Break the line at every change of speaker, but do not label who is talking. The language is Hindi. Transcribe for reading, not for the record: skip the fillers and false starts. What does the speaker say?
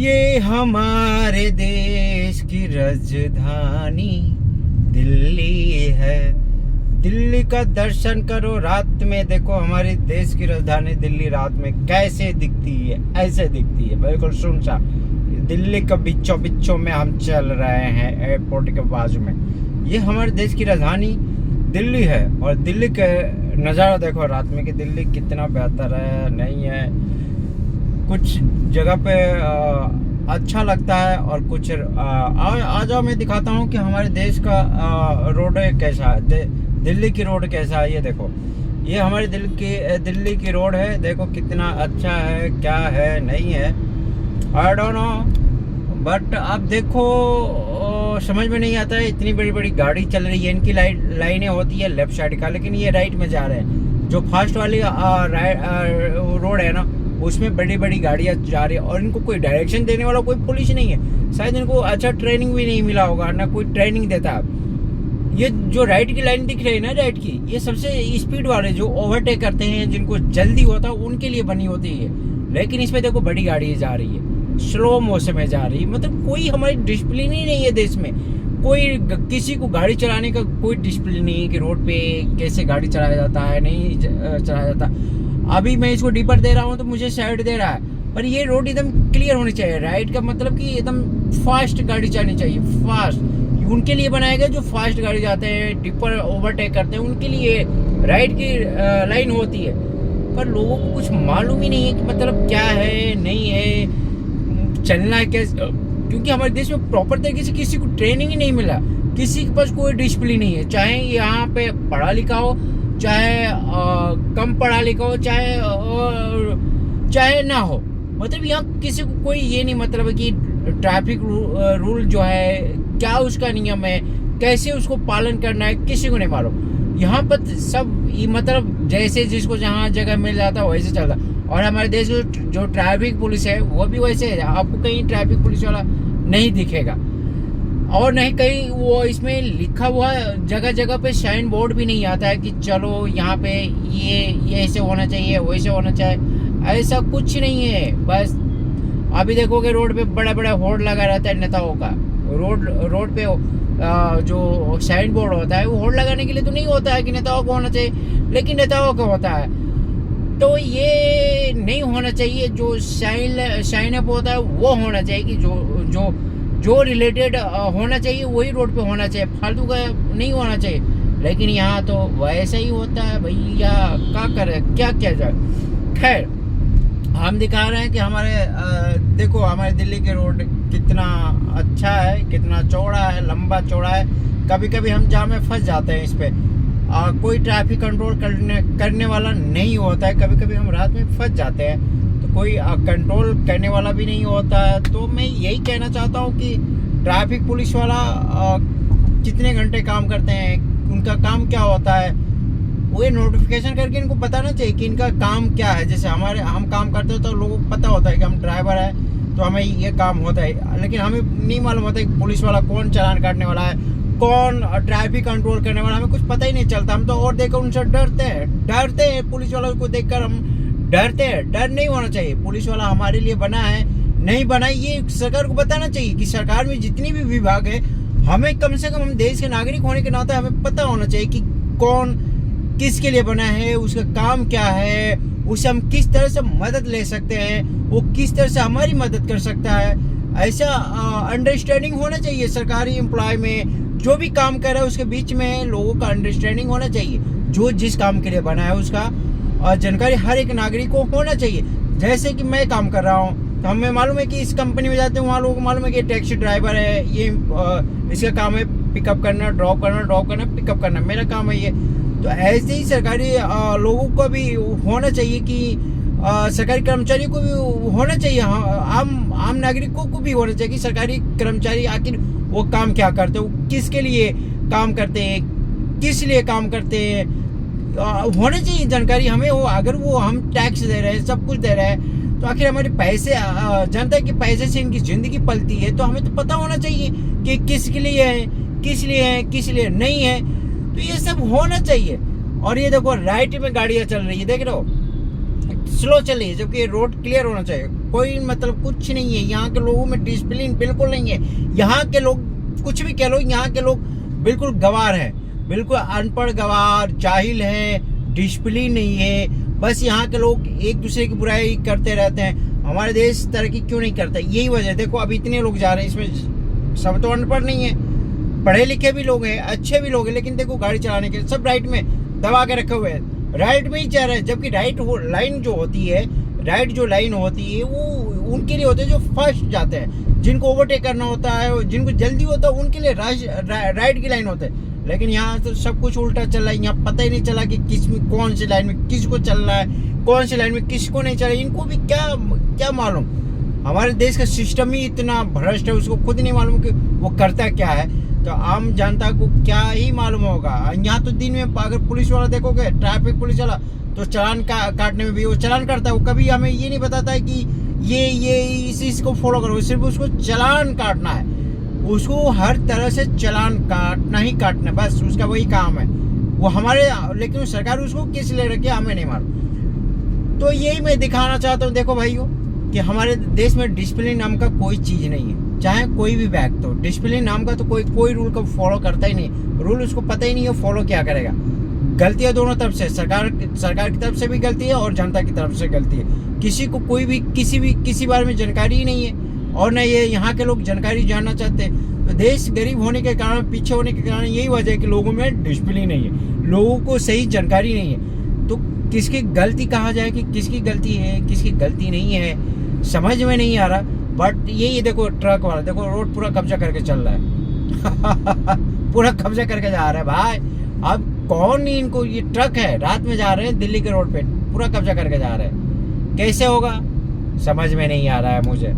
ये हमारे देश की राजधानी दिल्ली है। दिल्ली का दर्शन करो रात में, देखो हमारे देश की राजधानी दिल्ली रात में कैसे दिखती है। ऐसे दिखती है, बिल्कुल सुनसान। दिल्ली का बीचों बीचों में हम चल रहे हैं, एयरपोर्ट के बाजू में। ये हमारे देश की राजधानी दिल्ली है और दिल्ली का नज़ारा देखो रात में कि दिल्ली कितना बेहतर है नहीं है। कुछ जगह पे अच्छा लगता है और कुछ आ जाओ मैं दिखाता हूँ कि हमारे देश का रोड कैसा है, दिल्ली की रोड कैसा है। ये देखो, ये हमारे दिल्ली की रोड है। देखो कितना अच्छा है, क्या है नहीं है, आई डोंट नो। बट अब देखो समझ में नहीं आता है, इतनी बड़ी बड़ी गाड़ी चल रही है। इनकी लाइनें होती है लेफ्ट साइड का, लेकिन ये राइट में जा रहे हैं। जो फास्ट वाली रोड है ना, उसमें बड़ी बड़ी गाड़ियाँ जा रही है और इनको कोई डायरेक्शन देने वाला कोई पुलिस नहीं है। शायद इनको अच्छा ट्रेनिंग भी नहीं मिला होगा, ना कोई ट्रेनिंग देता। ये जो राइट की लाइन दिख रही है ना, राइट की, ये सबसे स्पीड वाले जो ओवरटेक करते हैं, जिनको जल्दी होता है, उनके लिए बनी होती है। लेकिन इसमें देखो बड़ी गाड़ी जा रही है, स्लो मोशन में जा रही है। मतलब कोई हमारी डिसिप्लिन ही नहीं है देश में। कोई किसी को गाड़ी चलाने का कोई डिसिप्लिन नहीं है कि रोड पे कैसे गाड़ी चलाया जाता है, नहीं चलाया जाता। अभी मैं इसको डीपर दे रहा हूँ तो मुझे साइड दे रहा है, पर ये रोड एकदम क्लियर होनी चाहिए। राइट का मतलब कि एकदम फास्ट गाड़ी चलानी चाहिए, फास्ट। उनके लिए बनाया गया जो फास्ट गाड़ी जाते हैं, डिपर ओवरटेक करते हैं, उनके लिए राइट की लाइन होती है। पर लोगों को कुछ मालूम ही नहीं है कि मतलब क्या है नहीं है, चलना है कैसे। क्योंकि हमारे देश में प्रॉपर तरीके से किसी को ट्रेनिंग ही नहीं मिला, किसी के पास कोई डिसिप्लिन नहीं है। चाहे यहाँ पे पढ़ा लिखा हो, चाहे कम पढ़ा लिखा हो, चाहे ना हो। मतलब यहाँ किसी को कोई ये नहीं मतलब है कि ट्रैफिक रूल जो है क्या उसका नियम है, कैसे उसको पालन करना है, किसी को नहीं मालूम। यहाँ पर सब मतलब जैसे जिसको जहाँ जगह मिल जाता है वैसे चलता। और हमारे देश में जो ट्रैफिक पुलिस है वो भी वैसे है। आपको कहीं ट्रैफिक पुलिस वाला नहीं दिखेगा, और नहीं कहीं वो इसमें लिखा हुआ जगह जगह पे साइन बोर्ड भी नहीं आता है कि चलो यहाँ पे ये ऐसे होना चाहिए, वैसे होना चाहिए। ऐसा कुछ नहीं है। बस अभी देखोगे रोड पे बड़ा बड़ा होर्ड लगा रहता है नेताओं का। रोड पे जो साइन बोर्ड होता है वो होर्ड लगाने के लिए तो नहीं होता है कि नेताओं को होना चाहिए, लेकिन नेताओं को होता है। तो ये नहीं होना चाहिए। जो साइन अप होता है वो होना चाहिए कि जो रिलेटेड होना चाहिए वही रोड पे होना चाहिए, फालतू का नहीं होना चाहिए। लेकिन यहाँ तो वैसा ही होता है भैया, क्या करे, क्या किया जाए। खैर, हम दिखा रहे हैं कि हमारे देखो हमारे दिल्ली के रोड कितना अच्छा है, कितना चौड़ा है, लंबा चौड़ा है। कभी कभी हम जाम में फंस जाते हैं इस पे, कोई ट्रैफिक कंट्रोल करने वाला नहीं होता है। कभी कभी हम रात में फंस जाते हैं तो कोई कंट्रोल करने वाला भी नहीं होता है। तो मैं यही कहना चाहता हूँ कि ट्रैफिक पुलिस वाला कितने घंटे काम करते हैं, उनका काम क्या होता है, वो नोटिफिकेशन करके इनको बताना चाहिए कि इनका काम क्या है। जैसे हम काम करते हो तो लोगों को पता होता है कि हम ड्राइवर है तो हमें ये काम होता है, लेकिन हमें नहीं मालूम होता है कि पुलिस वाला कौन चालान काटने वाला है, कौन ट्रैफिक कंट्रोल करने वाला, हमें कुछ पता ही नहीं चलता। हम तो और देखकर उनसे डरते हैं। पुलिस वालों को देखकर हम डरते हैं। डर नहीं होना चाहिए। पुलिस वाला हमारे लिए बना है, नहीं बना, ये सरकार को बताना चाहिए कि सरकार में जितनी भी विभाग है, हमें कम से कम हम देश के नागरिक होने के नाते हमें पता होना चाहिए कि कौन किसके लिए बना है, उसका काम क्या है, उसे हम किस तरह से मदद ले सकते हैं, वो किस तरह से हमारी मदद कर सकता है। ऐसा अंडरस्टैंडिंग होना चाहिए सरकारी एम्प्लॉय में। जो भी काम कर रहा है उसके बीच में लोगों का अंडरस्टैंडिंग होना चाहिए। जो जिस काम के लिए बना है उसका जानकारी हर एक नागरिक को होना चाहिए। जैसे कि मैं काम कर रहा हूँ तो हमें मालूम है कि इस कंपनी में जाते हैं, वहाँ लोगों को मालूम है कि टैक्सी ड्राइवर है, ये इसका काम है पिकअप करना, ड्रॉप करना, पिकअप करना, मेरा काम है ये। तो ऐसे ही सरकारी लोगों को भी होना चाहिए कि सरकारी कर्मचारियों को भी होना चाहिए, आम नागरिकों को भी होना चाहिए कि सरकारी कर्मचारी आखिर वो काम क्या करते हैं, वो किसके लिए काम करते हैं, किस लिए काम करते हैं, होना चाहिए जानकारी हमें। वो अगर वो हम टैक्स दे रहे हैं, सब कुछ दे रहे हैं, तो आखिर हमारे पैसे, जनता के पैसे से इनकी जिंदगी पलती है, तो हमें तो पता होना चाहिए कि किसके लिए है, किस लिए नहीं है। तो ये सब होना चाहिए। और ये देखो राइट में गाड़ियाँ चल रही है, देख रहे हो, स्लो चल रही है, जबकि रोड क्लियर होना चाहिए। कोई मतलब कुछ नहीं है, यहाँ के लोगों में डिसिप्लिन बिल्कुल नहीं है। यहाँ के लोग कुछ भी कह लो, यहाँ के लोग बिल्कुल गवार हैं, बिल्कुल अनपढ़ गवार, जाहिल है, डिसिप्लिन नहीं है। बस यहाँ के लोग एक दूसरे की बुराई करते रहते हैं। हमारे देश तरक्की क्यों नहीं करता, यही वजह। देखो अब इतने लोग जा रहे हैं, इसमें सब तो अनपढ़ नहीं है, पढ़े लिखे भी लोग हैं, अच्छे भी लोग हैं, लेकिन देखो गाड़ी चलाने के सब राइट में दबा के रखे हुए हैं, राइट में ही जा रहे हैं। जबकि राइट लाइन जो होती है, राइट जो लाइन होती है वो उनके लिए होते हैं जो फर्स्ट जाते हैं, जिनको ओवरटेक करना होता है, जिनको जल्दी होता है, उनके लिए राइट की लाइन होते हैं। लेकिन यहाँ तो सब कुछ उल्टा चल रहा है। यहाँ पता ही नहीं चला कि किस में कौन सी लाइन में किसको चलना है, कौन सी लाइन में किसको नहीं चलना। इनको भी क्या मालूम। हमारे देश का सिस्टम ही इतना भ्रष्ट है, उसको खुद नहीं मालूम कि वो करता क्या है। तो आम जनता को क्या ही मालूम होगा। यहाँ तो दिन में अगर पुलिस वाला देखोगे, ट्रैफिक पुलिस वाला, तो चालान काटने में भी वो चालान करता है। वो कभी हमें ये नहीं बताता है कि ये इस को फॉलो करो, सिर्फ उसको चालान काटना है। उसको हर तरह से चालान काटना ही काटना, बस उसका वही काम है वो हमारे। लेकिन सरकार उसको किस ले रखी है हमें नहीं मालूम। तो यही मैं दिखाना चाहता हूँ, देखो भाइयों, कि हमारे देश में डिसिप्लिन नाम का कोई चीज़ नहीं है। चाहे कोई भी व्यक्ति हो, डिसिप्लिन नाम का तो कोई रूल को फॉलो करता ही नहीं। रूल उसको पता ही नहीं है फॉलो क्या करेगा। गलतियाँ दोनों तरफ से, सरकार की तरफ से भी गलती है और जनता की तरफ से गलती है। किसी को कोई भी किसी बारे में जानकारी ही नहीं है, और न ये यहाँ के लोग जानकारी जानना चाहते हैं। तो देश गरीब होने के कारण, पीछे होने के कारण यही वजह है कि लोगों में डिसिप्लिन नहीं है, लोगों को सही जानकारी नहीं है। तो किसकी गलती कहा जाए कि किसकी गलती है, किसकी गलती नहीं है, समझ में नहीं आ रहा। बट यही देखो, ट्रक वाला देखो, रोड पूरा कब्जा करके चल रहा है पूरा कब्जा करके जा रहा है भाई। अब कौन नहीं, इनको ये ट्रक है, रात में जा रहे हैं दिल्ली के रोड पे, पूरा कब्जा करके जा रहे हैं। कैसे होगा समझ में नहीं आ रहा है मुझे।